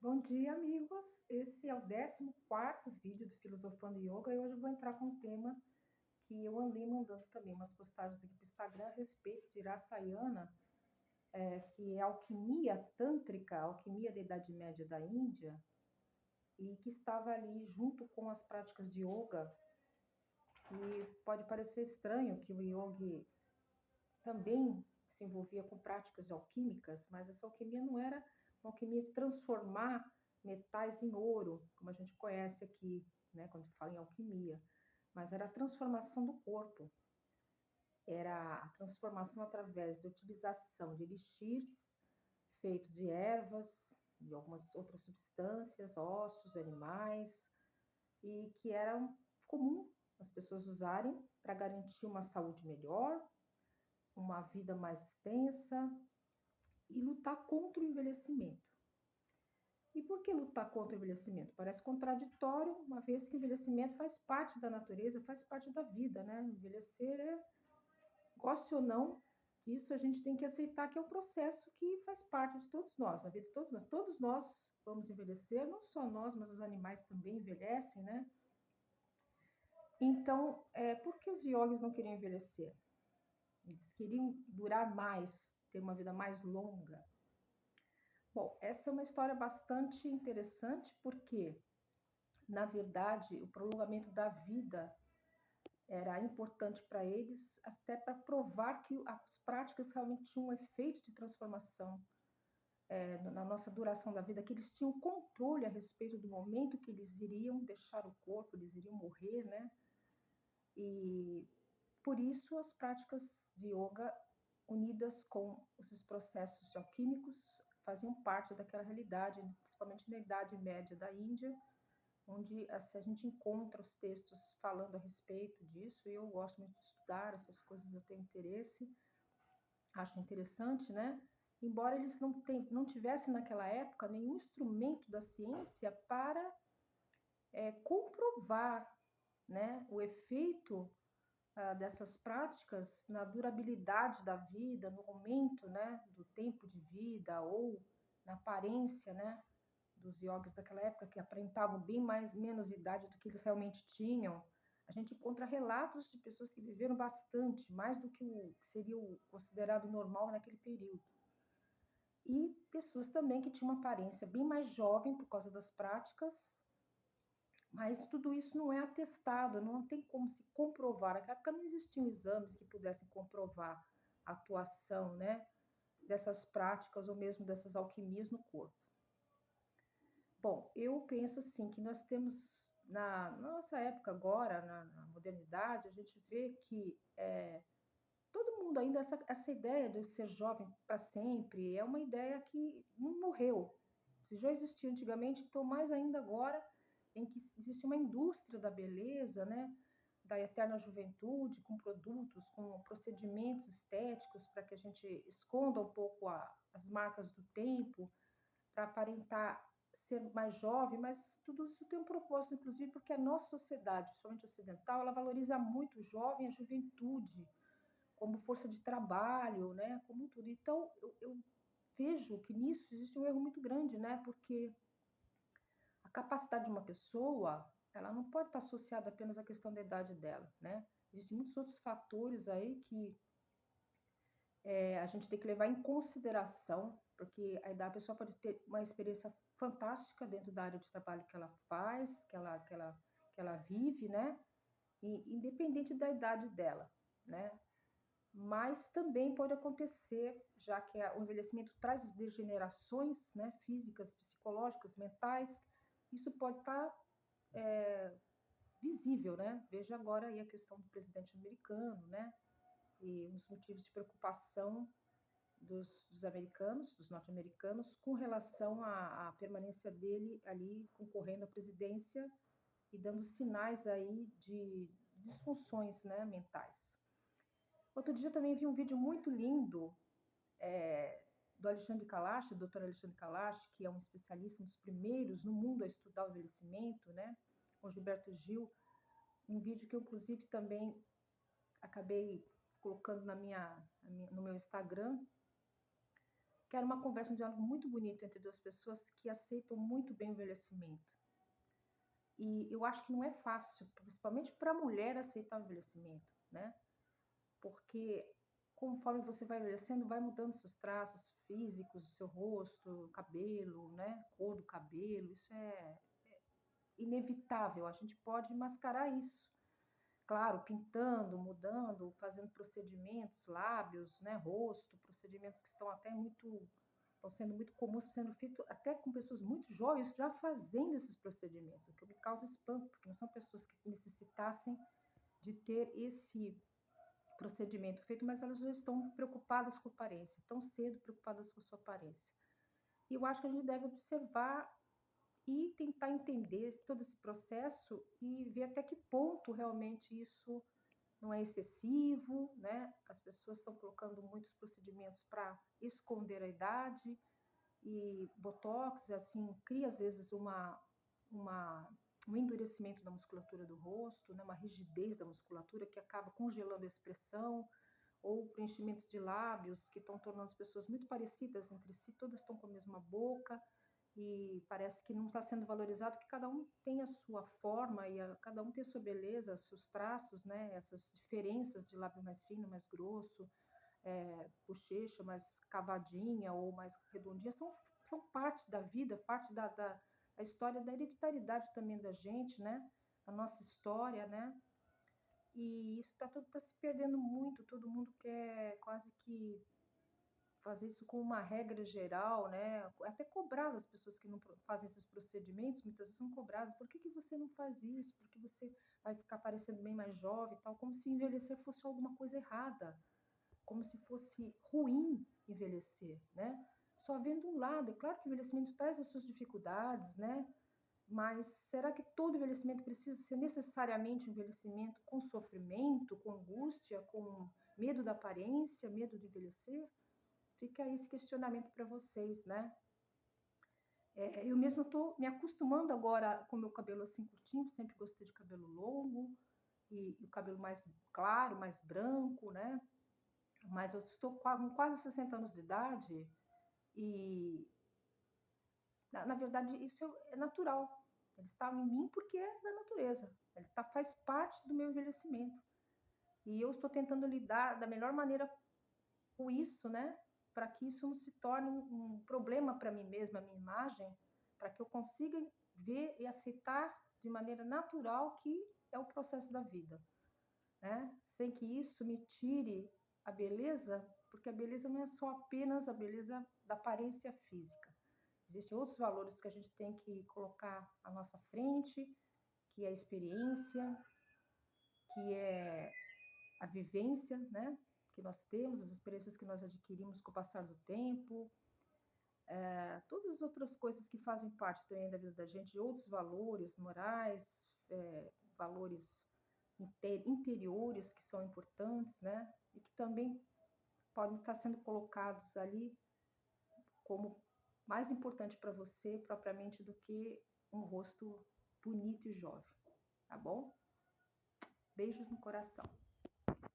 Bom dia, amigos. Esse é o 14º vídeo do Filosofando Yoga e hoje eu vou entrar com um tema que eu andei mandando também umas postagens aqui para o Instagram a respeito de Rasayana, que é alquimia tântrica, alquimia da Idade Média da Índia, e que estava ali junto com as práticas de yoga. E pode parecer estranho que o yogi também se envolvia com práticas alquímicas, mas essa alquimia não era uma alquimia de transformar metais em ouro, como a gente conhece aqui, né, quando fala em alquimia, mas era a transformação do corpo, era a transformação através da utilização de elixires feitos de ervas, de algumas outras substâncias, ossos de animais, e que era comum as pessoas usarem para garantir uma saúde melhor, uma vida mais extensa e lutar contra o envelhecimento. E por que lutar contra o envelhecimento? Parece contraditório, uma vez que o envelhecimento faz parte da natureza, faz parte da vida, né? Envelhecer goste ou não, isso a gente tem que aceitar que é um processo que faz parte de todos nós, na vida de todos nós. Todos nós vamos envelhecer, não só nós, mas os animais também envelhecem, né? Então, por que os yogis não queriam envelhecer? Eles queriam durar mais, ter uma vida mais longa. Bom, essa é uma história bastante interessante porque, na verdade, o prolongamento da vida era importante para eles, até para provar que as práticas realmente tinham um efeito de transformação na nossa duração da vida, que eles tinham controle a respeito do momento que eles iriam deixar o corpo, eles iriam morrer, né? E por isso as práticas de yoga unidas com esses processos alquímicos faziam parte daquela realidade, principalmente na Idade Média da Índia, onde a gente encontra os textos falando a respeito disso, e eu gosto muito de estudar essas coisas, eu tenho interesse, acho interessante, né? Embora eles não tivessem naquela época nenhum instrumento da ciência para comprovar, né, o efeito dessas práticas na durabilidade da vida, no aumento, né, do tempo de vida ou na aparência, né, dos yogis daquela época que aparentavam bem menos idade do que eles realmente tinham. A gente encontra relatos de pessoas que viveram bastante, mais do que o que seria o considerado normal naquele período. E pessoas também que tinham uma aparência bem mais jovem por causa das práticas, mas tudo isso não é atestado, não tem como se comprovar. Naquela época não existiam exames que pudessem comprovar a atuação, né, dessas práticas ou mesmo dessas alquimias no corpo. Bom, eu penso assim que nós temos na nossa época agora, na modernidade, a gente vê que todo mundo ainda essa ideia de ser jovem para sempre é uma ideia que não morreu. Se já existia antigamente, então mais ainda agora em que existe uma indústria da beleza, né? Da eterna juventude, com produtos, com procedimentos estéticos para que a gente esconda um pouco as marcas do tempo, para aparentar ser mais jovem, mas tudo isso tem um propósito, inclusive, porque a nossa sociedade, principalmente ocidental, ela valoriza muito o jovem, a juventude, como força de trabalho, né? Como tudo. Então, eu vejo que nisso existe um erro muito grande, né? Porque a capacidade de uma pessoa, ela não pode estar associada apenas à questão da idade dela, né? Existem muitos outros fatores aí que a gente tem que levar em consideração, porque a pessoa pode ter uma experiência fantástica dentro da área de trabalho que ela faz, que ela vive, né? E, independente da idade dela, né? Mas também pode acontecer, já que o envelhecimento traz degenerações, né, físicas, psicológicas, mentais, isso pode estar visível, né? Veja agora aí a questão do presidente americano, né? E os motivos de preocupação dos americanos, dos norte-americanos, com relação à permanência dele ali concorrendo à presidência e dando sinais aí de disfunções, né, mentais. Outro dia também vi um vídeo muito lindo do Alexandre Kalash, do Dr. Alexandre Kalash, que é um especialista, um dos primeiros no mundo a estudar o envelhecimento, né, com Gilberto Gil, um vídeo que eu, inclusive, também acabei colocando no meu Instagram, quero uma conversa, um diálogo muito bonito entre duas pessoas que aceitam muito bem o envelhecimento. E eu acho que não é fácil, principalmente para a mulher aceitar o envelhecimento, né? Porque conforme você vai envelhecendo, vai mudando seus traços físicos, seu rosto, cabelo, né? Cor do cabelo, isso é inevitável. A gente pode mascarar isso. Claro, pintando, mudando, fazendo procedimentos, lábios, né, rosto, procedimentos que estão sendo muito comuns, sendo feitos até com pessoas muito jovens já fazendo esses procedimentos, o que me causa espanto, porque não são pessoas que necessitassem de ter esse procedimento feito, mas elas já estão preocupadas com a aparência, tão cedo preocupadas com a sua aparência. E eu acho que a gente deve observar e tentar entender todo esse processo e ver até que ponto realmente isso não é excessivo, né? As pessoas estão colocando muitos procedimentos para esconder a idade e botox, assim, cria às vezes uma, um endurecimento da musculatura do rosto, né? Uma rigidez da musculatura que acaba congelando a expressão, ou preenchimentos de lábios que estão tornando as pessoas muito parecidas entre si, todas estão com a mesma boca, e parece que não está sendo valorizado, que cada um tem a sua forma e cada um tem a sua beleza, seus traços, né? Essas diferenças de lábio mais fino, mais grosso, bochecha mais cavadinha ou mais redondinha, são parte da vida, parte da história, da hereditariedade também da gente, né? A nossa história, né? E isso tá se perdendo muito, todo mundo quer quase que fazer isso com uma regra geral, né? Até cobrar das pessoas que não fazem esses procedimentos, muitas vezes são cobradas. Por que que você não faz isso? Por que você vai ficar parecendo bem mais jovem e tal? Como se envelhecer fosse alguma coisa errada, como se fosse ruim envelhecer, né? Só vendo um lado. É claro que o envelhecimento traz as suas dificuldades, né? Mas será que todo envelhecimento precisa ser necessariamente um envelhecimento com sofrimento, com angústia, com medo da aparência, medo de envelhecer? Fica aí esse questionamento para vocês, né? Eu mesmo estou me acostumando agora com o meu cabelo assim curtinho, sempre gostei de cabelo longo e o cabelo mais claro, mais branco, né? Mas eu estou com quase 60 anos de idade e, na verdade, isso é natural. Ele está em mim porque é da natureza. Ele faz parte do meu envelhecimento. E eu estou tentando lidar da melhor maneira com isso, né? Para que isso não se torne um problema para mim mesma, a minha imagem, para que eu consiga ver e aceitar de maneira natural que é o processo da vida, né? Sem que isso me tire a beleza, porque a beleza não é só apenas a beleza da aparência física. Existem outros valores que a gente tem que colocar à nossa frente, que é a experiência, que é a vivência, né? Que nós temos, as experiências que nós adquirimos com o passar do tempo, todas as outras coisas que fazem parte também da vida da gente, outros valores morais, valores interiores que são importantes, né? E que também podem estar sendo colocados ali como mais importante para você propriamente do que um rosto bonito e jovem, tá bom? Beijos no coração.